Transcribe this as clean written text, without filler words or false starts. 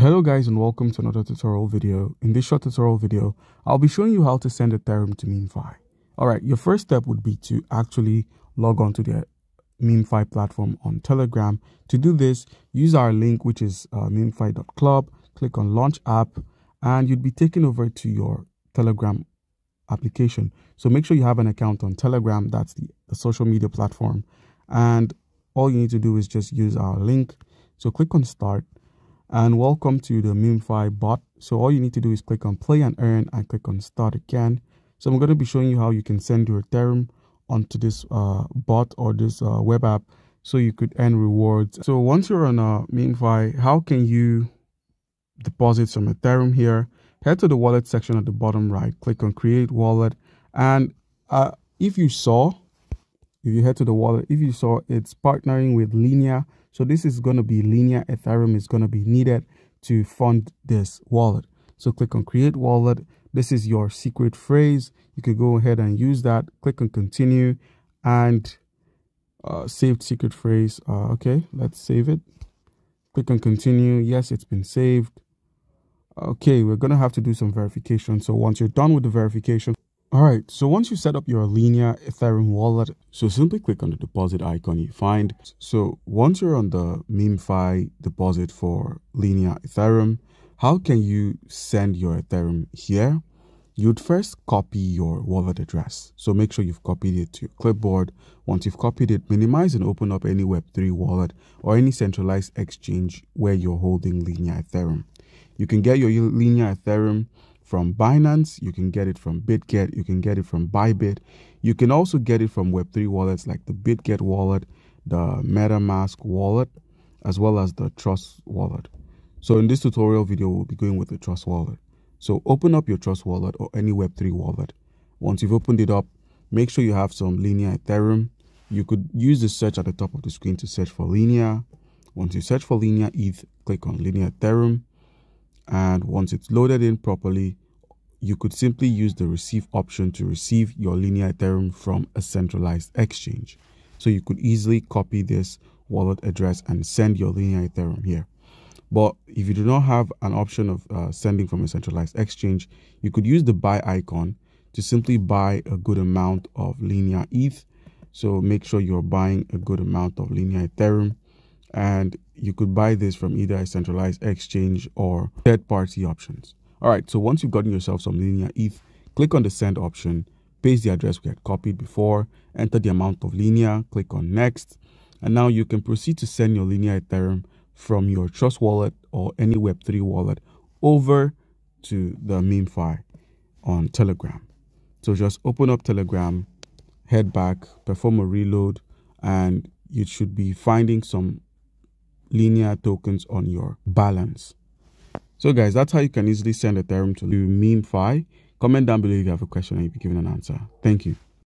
Hello guys, and welcome to another tutorial video. In this short tutorial video, I'll be showing you how to send Ethereum to Memefi. Alright, your first step would be to actually log on to the Memefi platform on Telegram. To do this, use our link, which is memefi.club, click on launch app, and you'd be taken over to your Telegram application. So make sure you have an account on Telegram, that's the social media platform. And all you need to do is just use our link. So click on start. And welcome to the Memefi bot. So all you need to do is click on play and earn and click on start again. So I'm going to be showing you how you can send your Ethereum onto this bot or this web app so you could earn rewards. So once you're on Memefi, how can you deposit some Ethereum here? Head to the wallet section at the bottom right, click on create wallet. And if you head to the wallet, if you saw it's partnering with Linear. So this is going to be Linear Ethereum is going to be needed to fund this wallet. So click on create wallet. This is your secret phrase. You could go ahead and use that. Click on continue and saved secret phrase. Okay, let's save it. Click on continue. Yes, it's been saved. Okay, we're going to have to do some verification. So once you're done with the verification, all right, so once you set up your Linear Ethereum wallet, so simply click on the deposit icon you find. So once you're on the Memefi deposit for Linear Ethereum, how can you send your Ethereum here? You'd first copy your wallet address. So make sure you've copied it to your clipboard. Once you've copied it, minimize and open up any Web3 wallet or any centralized exchange where you're holding Linear Ethereum. You can get your Linear Ethereum from Binance, you can get it from BitGet, you can get it from Bybit. You can also get it from Web3 wallets like the BitGet wallet, the MetaMask wallet, as well as the Trust wallet. So in this tutorial video, we'll be going with the Trust wallet. So open up your Trust wallet or any Web3 wallet. Once you've opened it up, make sure you have some Linear Ethereum. You could use the search at the top of the screen to search for Linear. Once you search for Linear ETH, click on Linear Ethereum. And once it's loaded in properly, you could simply use the receive option to receive your Linear Ethereum from a centralized exchange. So you could easily copy this wallet address and send your Linear Ethereum here. But if you do not have an option of sending from a centralized exchange, you could use the buy icon to simply buy a good amount of Linear ETH. So make sure you're buying a good amount of Linear Ethereum. And you could buy this from either a centralized exchange or third-party options. All right, so once you've gotten yourself some Linear ETH, click on the send option, paste the address we had copied before, enter the amount of Linear, click on next, and now you can proceed to send your Linear Ethereum from your Trust wallet or any Web3 wallet over to the Memefi on Telegram. So just open up Telegram, head back, perform a reload, and you should be finding some Linear tokens on your balance. So guys, that's how you can easily send Ethereum to Memefi. Comment down below if you have a question and you'll be given an answer. Thank you.